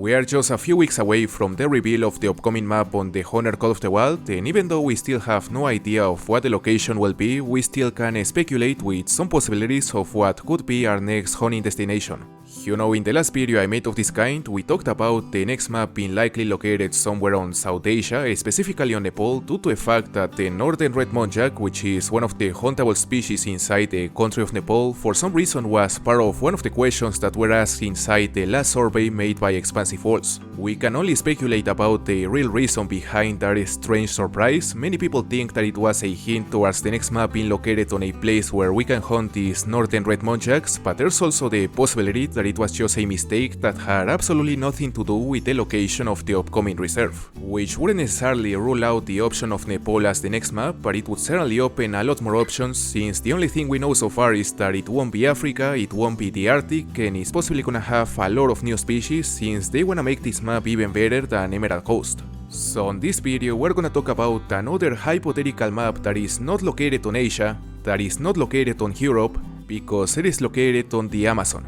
We are just a few weeks away from the reveal of the upcoming map on theHunter Call of the Wild, and even though we still have no idea of what the location will be, we still can speculate with some possibilities of what could be our next hunting destination. You know, in the last video I made of this kind, we talked about the next map being likely located somewhere on South Asia, specifically on Nepal, due to the fact that the northern red muntjac, which is one of the huntable species inside the country of Nepal, for some reason was part of one of the questions that were asked inside the last survey made by Expansive Walls. We can only speculate about the real reason behind that strange surprise. Many people think that it was a hint towards the next map being located on a place where we can hunt these northern red muntjacs, but there's also the possibility that it was just a mistake that had absolutely nothing to do with the location of the upcoming reserve, which wouldn't necessarily rule out the option of Nepal as the next map, but it would certainly open a lot more options, since the only thing we know so far is that it won't be Africa, it won't be the Arctic, and it's possibly gonna have a lot of new species, since they wanna make this map even better than Emerald Coast. So in this video we're gonna talk about another hypothetical map that is not located on Asia, that is not located on Europe, because it is located on the Amazon.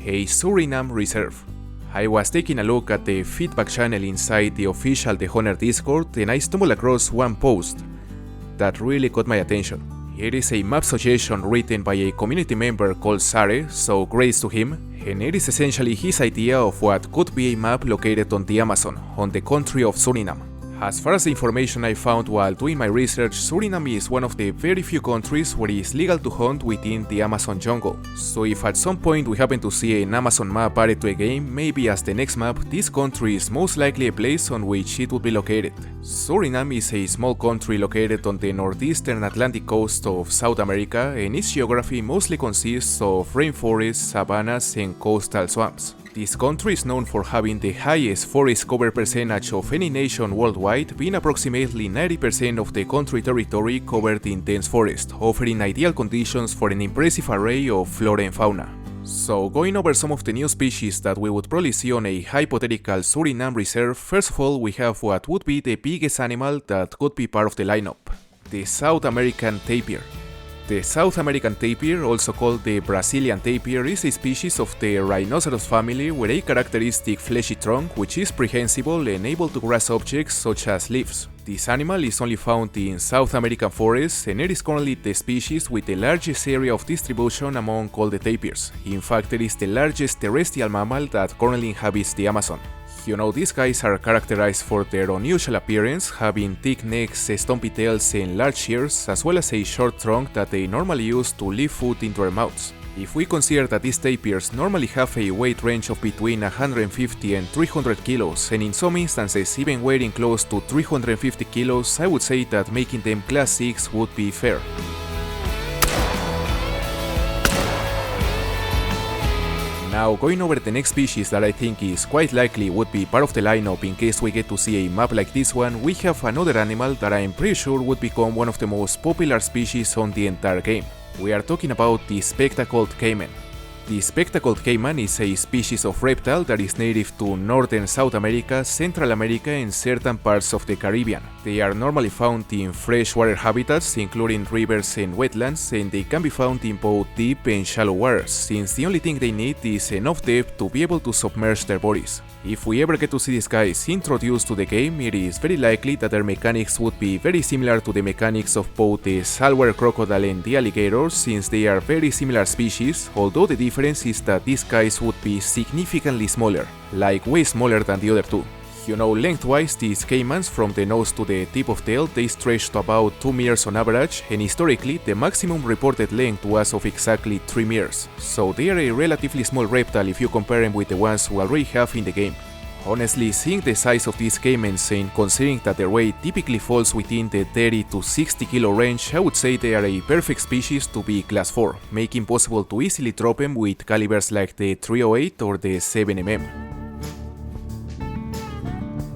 A Suriname reserve. I was taking a look at the feedback channel inside the official theHunter Discord, and I stumbled across one post that really caught my attention. It is a map suggestion written by a community member called Sare, so grace to him, and it is essentially his idea of what could be a map located on the Amazon, on the country of Suriname. As far as the information I found while doing my research, Suriname is one of the very few countries where it is legal to hunt within the Amazon jungle. So if at some point we happen to see an Amazon map added to a game, maybe as the next map, this country is most likely a place on which it would be located. Suriname is a small country located on the northeastern Atlantic coast of South America, and its geography mostly consists of rainforests, savannas, and coastal swamps. This country is known for having the highest forest cover percentage of any nation worldwide, being approximately 90% of the country territory covered in dense forest, offering ideal conditions for an impressive array of flora and fauna. So, going over some of the new species that we would probably see on a hypothetical Suriname reserve, first of all we have what would be the biggest animal that could be part of the lineup, the South American tapir. The South American tapir, also called the Brazilian tapir, is a species of the rhinoceros family with a characteristic fleshy trunk which is prehensible and able to grasp objects such as leaves. This animal is only found in South American forests, and it is currently the species with the largest area of distribution among all the tapirs. In fact, it is the largest terrestrial mammal that currently inhabits the Amazon. You know, these guys are characterized for their unusual appearance, having thick necks, stumpy tails, and large ears, as well as a short trunk that they normally use to lift food into their mouths. If we consider that these tapirs normally have a weight range of between 150 and 300 kilos, and in some instances even weighing close to 350 kilos, I would say that making them class 6 would be fair. Now, going over the next species that I think is quite likely would be part of the lineup in case we get to see a map like this one, we have another animal that I am pretty sure would become one of the most popular species on the entire game. We are talking about the spectacled caiman. The spectacled caiman is a species of reptile that is native to northern South America, Central America, and certain parts of the Caribbean. They are normally found in freshwater habitats, including rivers and wetlands, and they can be found in both deep and shallow waters, since the only thing they need is enough depth to be able to submerge their bodies. If we ever get to see these guys introduced to the game, it is very likely that their mechanics would be very similar to the mechanics of both the saltwater crocodile and the alligator, since they are very similar species, although the difference is that these guys would be significantly smaller, like way smaller than the other two. You know, lengthwise, these caimans from the nose to the tip of tail, they stretch to about 2 meters on average, and historically the maximum reported length was of exactly 3 meters, so they are a relatively small reptile if you compare them with the ones we already have in the game. Honestly, seeing the size of these caimans and considering that their weight typically falls within the 30 to 60 kilo range, I would say they are a perfect species to be class 4, making possible to easily drop them with calibers like the 308 or the 7mm.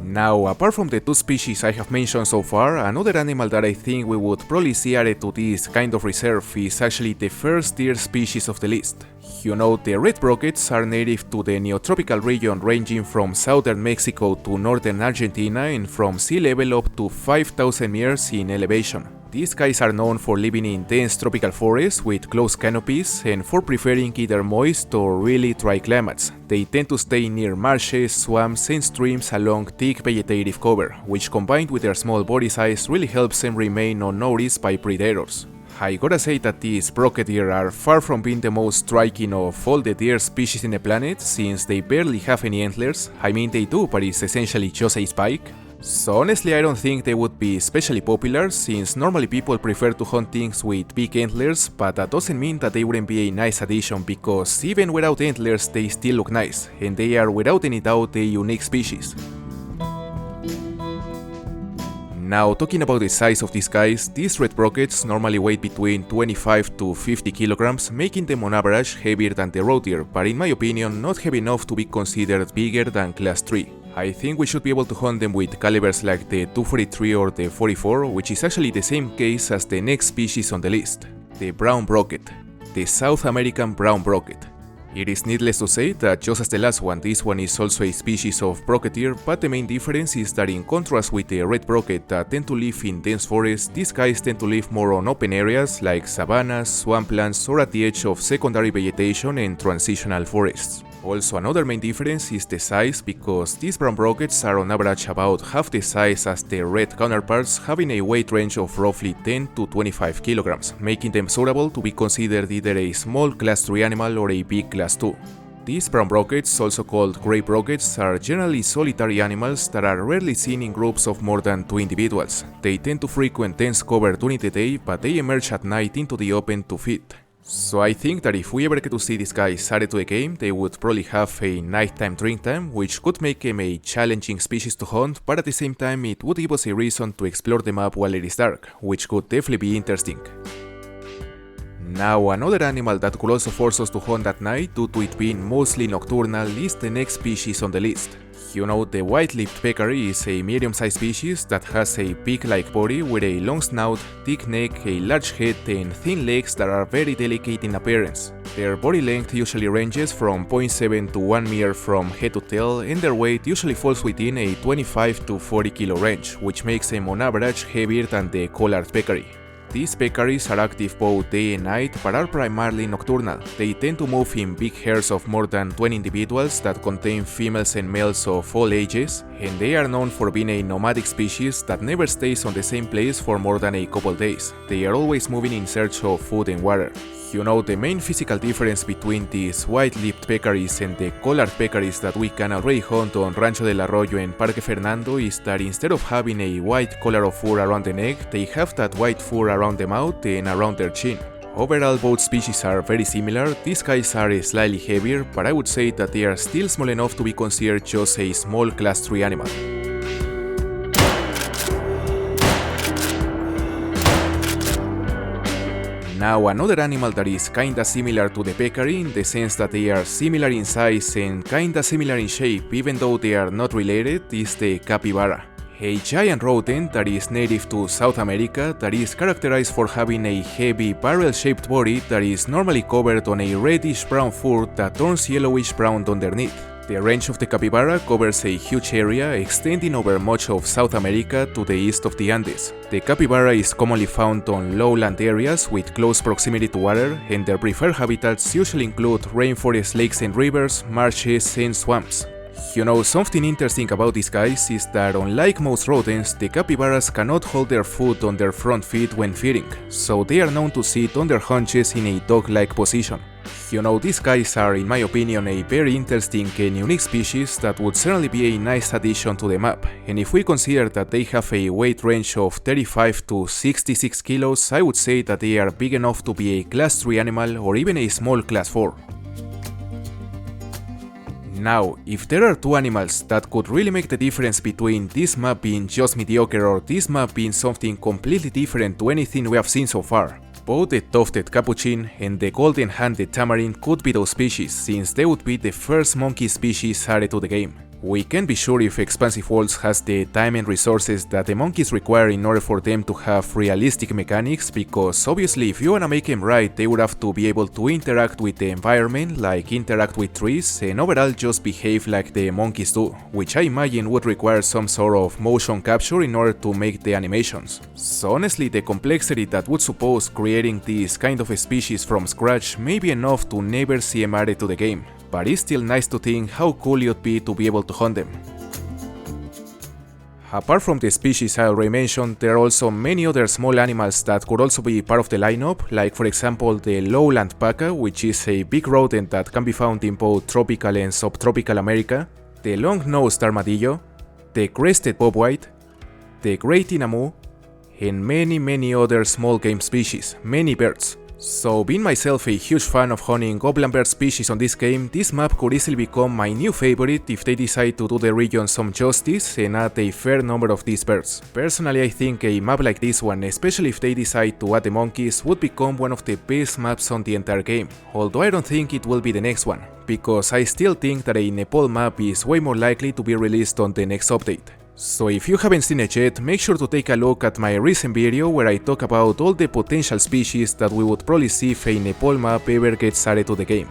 Now, apart from the two species I have mentioned so far, another animal that I think we would probably see added to this kind of reserve is actually the first tier species of the list. You know, the red brockets are native to the neotropical region ranging from southern Mexico to northern Argentina and from sea level up to 5,000 meters in elevation. These guys are known for living in dense tropical forests with close canopies and for preferring either moist or really dry climates. They tend to stay near marshes, swamps and streams along thick vegetative cover, which combined with their small body size really helps them remain unnoticed by predators. I gotta say that these brocket deer are far from being the most striking of all the deer species in the planet, since they barely have any antlers. I mean they do, but it's essentially just a spike. So honestly I don't think they would be especially popular, since normally people prefer to hunt things with big antlers, but that doesn't mean that they wouldn't be a nice addition, because even without antlers they still look nice, and they are without any doubt a unique species. Now, talking about the size of these guys, these red brockets normally weigh between 25 to 50 kilograms, making them on average heavier than the roe deer, but in my opinion not heavy enough to be considered bigger than class 3. I think we should be able to hunt them with calibers like the 243 or the 44, which is actually the same case as the next species on the list, the brown brocket, the South American brown brocket. It is needless to say that just as the last one, this one is also a species of brocket deer, but the main difference is that in contrast with the red brocket that tend to live in dense forests, these guys tend to live more on open areas like savannas, swamplands, or at the edge of secondary vegetation and transitional forests. Also, another main difference is the size, because these brown brockets are on average about half the size as their red counterparts, having a weight range of roughly 10 to 25 kilograms, making them suitable to be considered either a small class 3 animal or a big class 2. These brown brockets, also called gray brockets, are generally solitary animals that are rarely seen in groups of more than 2 individuals. They tend to frequent dense cover during the day, but they emerge at night into the open to feed. So I think that if we ever get to see these guys added to a game, they would probably have a nighttime drink time, which could make them a challenging species to hunt, but at the same time it would give us a reason to explore the map while it is dark, which could definitely be interesting. Now, another animal that could also force us to hunt at night due to it being mostly nocturnal is the next species on the list. You know, the white-lipped peccary is a medium-sized species that has a pig-like body with a long snout, thick neck, a large head and thin legs that are very delicate in appearance. Their body length usually ranges from 0.7 to 1 meter from head to tail, and their weight usually falls within a 25 to 40 kilo range, which makes them on average heavier than the collared peccary. These peccaries are active both day and night, but are primarily nocturnal. They tend to move in big herds of more than 20 individuals that contain females and males of all ages, and they are known for being a nomadic species that never stays on the same place for more than a couple days. They are always moving in search of food and water. You know, the main physical difference between these white-lipped peccaries and the collared peccaries that we can already hunt on Rancho del Arroyo and Parque Fernando is that instead of having a white collar of fur around the neck, they have that white fur around the mouth and around their chin. Overall, both species are very similar. These guys are slightly heavier, but I would say that they are still small enough to be considered just a small class 3 animal. Now, another animal that is kinda similar to the peccary in the sense that they are similar in size and kinda similar in shape even though they are not related is the capybara. A giant rodent that is native to South America that is characterized for having a heavy barrel-shaped body that is normally covered on a reddish-brown fur that turns yellowish-brown underneath. The range of the capybara covers a huge area extending over much of South America to the east of the Andes. The capybara is commonly found on lowland areas with close proximity to water, and their preferred habitats usually include rainforest lakes and rivers, marshes, and swamps. You know, something interesting about these guys is that unlike most rodents, the capybaras cannot hold their foot on their front feet when feeding, so they are known to sit on their haunches in a dog-like position. You know, these guys are, in my opinion, a very interesting and unique species that would certainly be a nice addition to the map, and if we consider that they have a weight range of 35 to 66 kilos, I would say that they are big enough to be a class 3 animal or even a small class 4. Now, if there are two animals that could really make the difference between this map being just mediocre or this map being something completely different to anything we have seen so far, both the tufted capuchin and the golden-handed tamarin could be those species, since they would be the first monkey species added to the game. We can't be sure if Expansive Worlds has the time and resources that the monkeys require in order for them to have realistic mechanics, because obviously if you wanna make them right, they would have to be able to interact with the environment, like interact with trees, and overall just behave like the monkeys do, which I imagine would require some sort of motion capture in order to make the animations. So honestly, the complexity that would suppose creating this kind of a species from scratch may be enough to never see them added to the game, but it's still nice to think how cool it would be to be able to hunt them. Apart from the species I already mentioned, there are also many other small animals that could also be part of the lineup, like for example the lowland paca, which is a big rodent that can be found in both tropical and subtropical America, the long-nosed armadillo, the crested bobwhite, the great inamu, and many other small game species, many birds. So being myself a huge fan of hunting upland bird species on this game, this map could easily become my new favorite if they decide to do the region some justice and add a fair number of these birds. Personally, I think a map like this one, especially if they decide to add the monkeys, would become one of the best maps on the entire game, although I don't think it will be the next one, because I still think that a Nepal map is way more likely to be released on the next update. So if you haven't seen it yet, make sure to take a look at my recent video where I talk about all the potential species that we would probably see if a Nepal map ever gets added to the game.